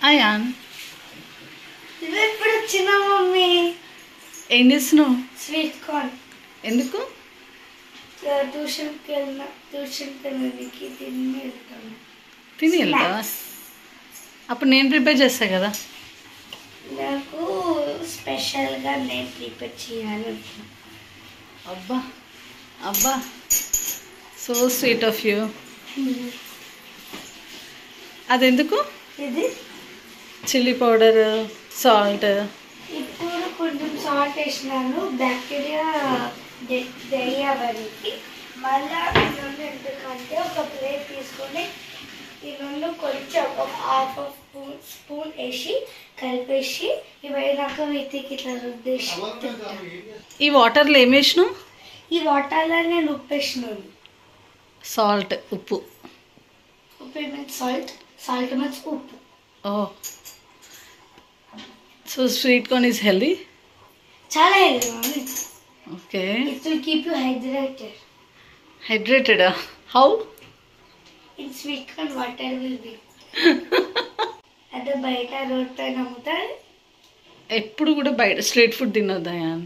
Ion ఇప్పుడు వచ్చిన mummy ఏం చేస్తున్నావు? Sweet corn. ఎందుకు? ట్యూషన్కి వెళ్ళడానికి తిని వెళ్తావా? అప్పుడు నేను ప్రిపేర్ చేస్తా కదా. నాకు స్పెషల్గా నేను ప్రిపేర్ చేయాలి. అబ్బా అబ్బా, సో స్వీట్ ఆఫ్ యూ. అదెందుకు? ఇది చిల్లీ పౌడర్, సాల్ట్. ఇప్పుడు కొంచెం సాల్ట్ వేసినాను బ్యాక్టీరియా డెయి అవ్వడానికి. మళ్ళీ దీనిలో ఎందుకంటే ఒక ప్లేట్ తీసుకొని దీనిలో కొంచెం ఒక హాఫ్ స్పూన్ వేసి కలిపేసి ఇవైనాక వీటికి ఇట్లా రుద్దేసి. ఈ వాటర్లో ఏం వేసినావు? ఈ వాటర్లో నేను ఉప్పు వేసినాను. సాల్ట్, ఉప్పు. ఉప్పు మీన్స్ సాల్ట్, సాల్ట్ మీన్స్ ఉప్పు. Oh, so sweet corn is healthy. చాలా healthy mummy. Okay. It will keep you hydrated. హైడ్రేటెడా? How? In sweet corn water will be. అదే బయట రోడ్ పైన అమ్ముతారు. ఎప్పుడు కూడా బయట స్ట్రీట్ ఫుడ్ తినొద్దా యాన్.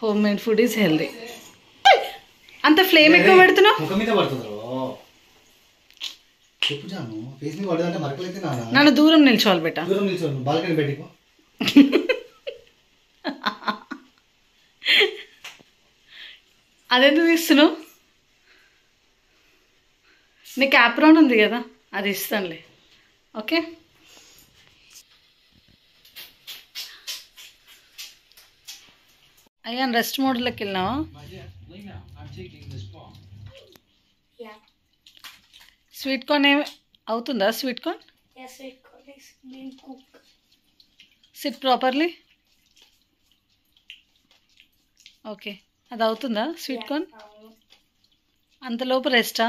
Home made food is healthy. అంత ఫ్లేమ్ ఎక్కువ పెడుతున్నావు. నన్ను దూరం నిల్చోవాలి బెట. అదెందుకు తీస్తున్నావు? నీకు యాప్రాన్ ఉంది కదా, అది ఇస్తానులే. ఓకే. అయ్యా రెస్ట్ మోడ్లోకి వెళ్ళినావా? స్వీట్ కార్న్ ఏమి అవుతుందా? Sweet corn SIT properly. Okay, అది అవుతుందా స్వీట్ కార్న్? అంతలోపు రెస్టా?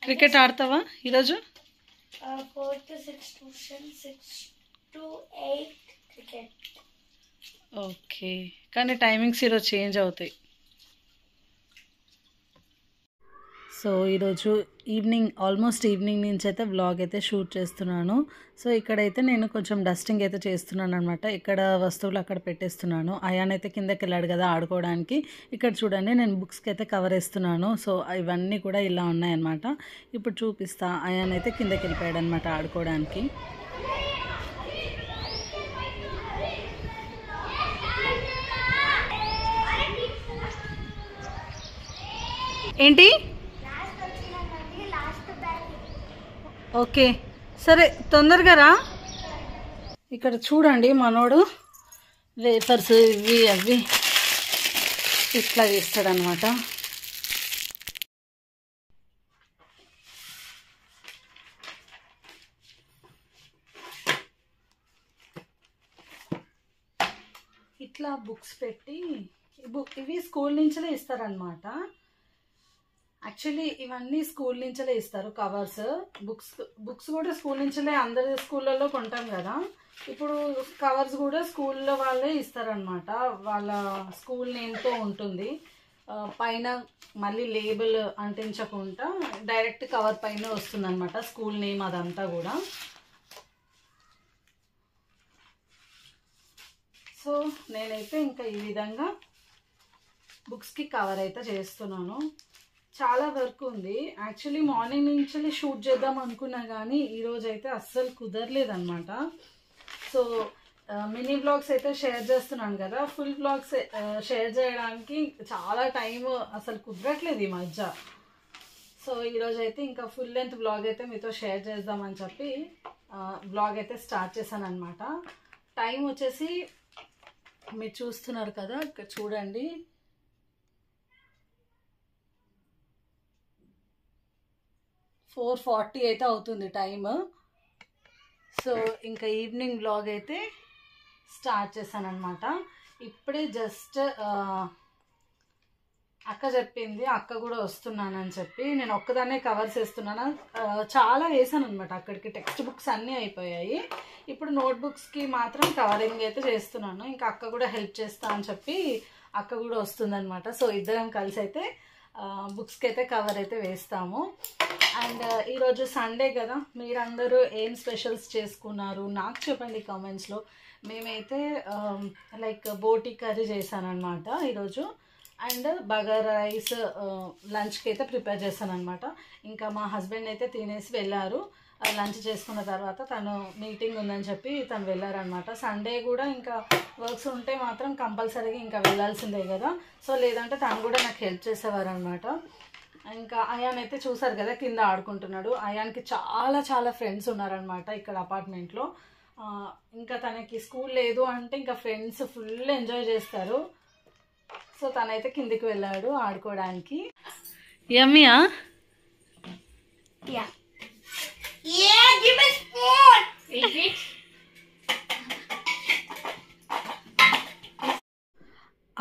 క్రికెట్ ఆడతావా ఈరోజు? 4 to 6 tuition, 6 to 8 cricket. Okay, కానీ టైమింగ్స్ ఈరోజు చేంజ్ అవుతాయి. సో ఈరోజు ఈవినింగ్, ఆల్మోస్ట్ ఈవినింగ్ నుంచి అయితే వ్లాగ్ అయితే షూట్ చేస్తున్నాను. సో ఇక్కడైతే నేను కొంచెం డస్టింగ్ అయితే చేస్తున్నాను అనమాట. ఇక్కడ వస్తువులు అక్కడ పెట్టేస్తున్నాను. అయాన్ అయితే కిందకి వెళ్ళాడు కదా ఆడుకోవడానికి. ఇక్కడ చూడండి, నేను బుక్స్కి అయితే కవర్ వేస్తున్నాను. సో ఇవన్నీ కూడా ఇలా ఉన్నాయన్నమాట. ఇప్పుడు చూపిస్తా. అయాన్ అయితే కిందకి వెళ్ళిపోయాడు అనమాట ఆడుకోవడానికి. ఏంటి? ఓకే సరే, తొందరగా రా. ఇక్కడ చూడండి, మనోడు వేఫర్స్ ఇవి అవి ఇట్లా చేస్తాడనమాట. ఇట్లా బుక్స్ పెట్టి ఇవి స్కూల్ నుంచే ఇస్తారనమాట. యాక్చువల్లీ ఇవన్నీ స్కూల్ నుంచే ఇస్తారు కవర్స్. బుక్స్ కూడా స్కూల్ నుంచే, అందరి స్కూళ్ళల్లో కొంటాం కదా. ఇప్పుడు కవర్స్ కూడా స్కూల్లో వాళ్ళే ఇస్తారనమాట. వాళ్ళ స్కూల్ నేమ్తో ఉంటుంది. పైన మళ్ళీ లేబుల్ అంటించకుండా డైరెక్ట్ కవర్ పైన వస్తుంది అనమాట స్కూల్ నేమ్ అదంతా కూడా. సో నేనైతే ఇంకా ఈ విధంగా బుక్స్కి కవర్ అయితే చేస్తున్నాను. చాలా వర్క్ ఉంది. యాక్చువల్లీ మార్నింగ్ నుంచి షూట్ చేద్దాం అనుకున్నా కానీ ఈరోజు అయితే అస్సలు కుదరలేదన్నమాట. సో మినీ బ్లాగ్స్ అయితే షేర్ చేస్తున్నాను కదా, ఫుల్ బ్లాగ్స్ షేర్ చేయడానికి చాలా టైం అసలు కుదరట్లేదు ఈ మధ్య. సో ఈరోజు అయితే ఇంకా ఫుల్ లెంత్ బ్లాగ్ అయితే మీతో షేర్ చేద్దామని చెప్పి బ్లాగ్ అయితే స్టార్ట్ చేశాను అనమాట. టైం వచ్చేసి మీరు చూస్తున్నారు కదా, ఇక్కడ చూడండి, 4:40 అయితే అవుతుంది టైమ్. సో ఇంకా ఈవినింగ్ బ్లాగ్ అయితే స్టార్ట్ చేశాను అనమాట. ఇప్పుడే జస్ట్ అక్క చెప్పింది, అక్క కూడా వస్తున్నానని చెప్పి నేను ఒక్కదాన్నే కవర్స్ వేస్తున్నాను. చాలా వేసాను అనమాట అక్కడికి. టెక్స్ట్ బుక్స్ అన్నీ అయిపోయాయి. ఇప్పుడు నోట్బుక్స్కి మాత్రం కవరింగ్ అయితే చేస్తున్నాను. ఇంకా అక్క కూడా హెల్ప్ చేస్తా అని చెప్పి అక్క కూడా వస్తుందన్నమాట. సో ఇద్దరం కలిసి అయితే బుక్స్కి అయితే కవర్ అయితే వేస్తాము. అండ్ ఈరోజు సండే కదా, మీరందరూ ఏం స్పెషల్స్ చేసుకున్నారు నాకు చెప్పండి కామెంట్స్లో. మేమైతే లైక్ బోటి కర్రీ చేశానమాట ఈరోజు. అండ్ బగారా రైస్ లంచ్కి అయితే ప్రిపేర్ చేశాను అనమాట. ఇంకా మా హస్బెండ్ అయితే తినేసి వెళ్ళారు. లంచ్ చేసుకున్న తర్వాత తను మీటింగ్ ఉందని చెప్పి తను వెళ్ళారనమాట. సండే కూడా ఇంకా వర్క్స్ ఉంటే మాత్రం కంపల్సరీగా ఇంకా వెళ్ళాల్సిందే కదా. సో లేదంటే తను కూడా నాకు హెల్ప్ చేసేవారు అనమాట. ఇంకా అయాన్ అయితే చూసారు కదా కింద ఆడుకుంటున్నాడు. అయాన్కి చాలా చాలా ఫ్రెండ్స్ ఉన్నారనమాట ఇక్కడ అపార్ట్మెంట్లో. ఇంకా తనకి స్కూల్ లేదు అంటే ఇంకా ఫ్రెండ్స్ ఫుల్ ఎంజాయ్ చేస్తారు. సో తనైతే కిందికి వెళ్ళాడు ఆడుకోవడానికి. యమ్మియా? Yeah. Yeah, give me spoon. Is it?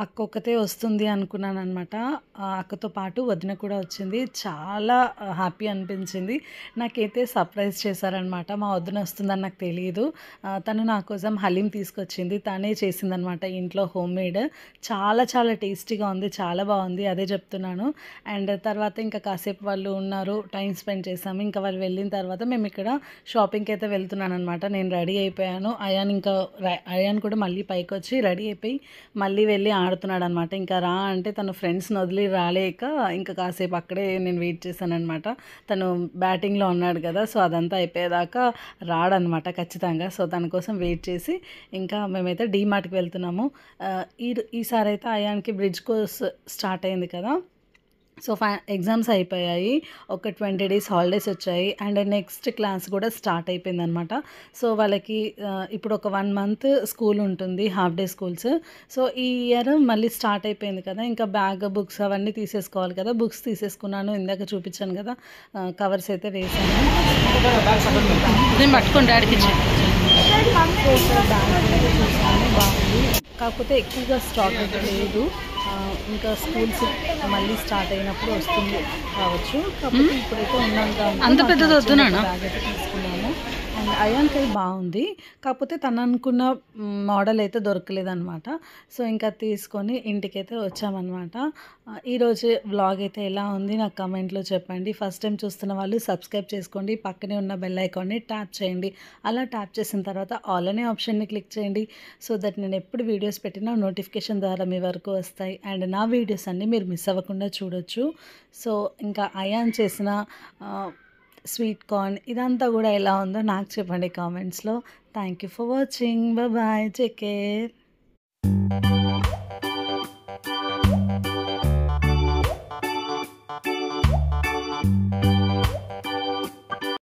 అక్క ఒక్కతే వస్తుంది అనుకున్నాను అనమాట. అక్కతో పాటు వదిన కూడా వచ్చింది. చాలా హ్యాపీ అనిపించింది. నాకైతే సర్ప్రైజ్ చేశారనమాట. మా వదిన వస్తుందని నాకు తెలియదు. తను నా కోసం హలీం తీసుకొచ్చింది. తనే చేసిందనమాట ఇంట్లో హోమ్ మేడ్. చాలా చాలా టేస్టీగా ఉంది, చాలా బాగుంది, అదే చెప్తున్నాను. అండ్ తర్వాత ఇంకా కాసేపు వాళ్ళు ఉన్నారు, టైం స్పెండ్ చేసాము. ఇంకా వాళ్ళు వెళ్ళిన తర్వాత మేము ఇక్కడ షాపింగ్కి అయితే వెళ్తున్నాను అనమాట. నేను రెడీ అయిపోయాను. అయాన్ కూడా మళ్ళీ పైకి వచ్చి రెడీ అయిపోయి మళ్ళీ వెళ్ళి ఆడుతున్నాడు అనమాట. ఇంకా రా అంటే తను ఫ్రెండ్స్ని వదిలి రాలేక ఇంకా కాసేపు అక్కడే నేను వెయిట్ చేశాను అనమాట. తను బ్యాటింగ్లో ఉన్నాడు కదా, సో అదంతా అయిపోయేదాకా రాడనమాట ఖచ్చితంగా. సో తన కోసం వెయిట్ చేసి ఇంకా మేమైతే డీమార్ట్కి వెళ్తున్నాము. ఈసారి అయితే అయాన్కి బ్రిడ్జ్ కోర్స్ స్టార్ట్ అయింది కదా. సో ఎగ్జామ్స్ అయిపోయాయి, ఒక 20 days హాలిడేస్ వచ్చాయి. అండ్ నెక్స్ట్ క్లాస్ కూడా స్టార్ట్ అయిపోయింది అనమాట. సో వాళ్ళకి ఇప్పుడు ఒక 1 month స్కూల్ ఉంటుంది, హాఫ్ డే స్కూల్స్. సో ఈ ఇయర్ మళ్ళీ స్టార్ట్ అయిపోయింది కదా, ఇంకా బ్యాగ్ బుక్స్ అవన్నీ తీసేసుకోవాలి కదా. బుక్స్ తీసేసుకున్నాను, ఇందాక చూపించాను కదా, కవర్స్ అయితే వేసాను. నేను పట్టుకోండి డాడీకి బాగుంది. కాకపోతే ఎక్కువగా స్టాక్ అయితే లేదు. ఇంకా స్కూల్స్ మళ్ళీ స్టార్ట్ అయినప్పుడు వస్తుంది కావచ్చు. కాకపోతే ఇప్పుడైతే ఉన్నాను, అంత పెద్దది వద్దున్నాను బ్యాగ్ అయితే తీసుకున్నాము. అండ్ అయాన్కి అది బాగుంది, కాకపోతే తను అనుకున్న మోడల్ అయితే దొరకలేదన్నమాట. సో ఇంకా తీసుకొని ఇంటికైతే వచ్చామన్నమాట. ఈరోజు వ్లాగ్ అయితే ఎలా ఉంది నాకు కమెంట్లో చెప్పండి. ఫస్ట్ టైం చూస్తున్న వాళ్ళు సబ్స్క్రైబ్ చేసుకోండి, పక్కనే ఉన్న బెల్ ఐకాన్ని ట్యాప్ చేయండి. అలా ట్యాప్ చేసిన తర్వాత ఆల్ అనే ఆప్షన్ని క్లిక్ చేయండి. సో దట్ నేను ఎప్పుడు వీడియోస్ పెట్టినా నోటిఫికేషన్ ద్వారా మీ వరకు వస్తాయి. అండ్ నా వీడియోస్ అన్నీ మీరు మిస్ అవ్వకుండా చూడొచ్చు. సో ఇంకా అయాన్ చేసిన స్వీట్ కార్న్ ఇదంతా కూడా ఎలా ఉందో నాకు చెప్పండి కామెంట్స్లో. Thank you for watching. Bye, take care.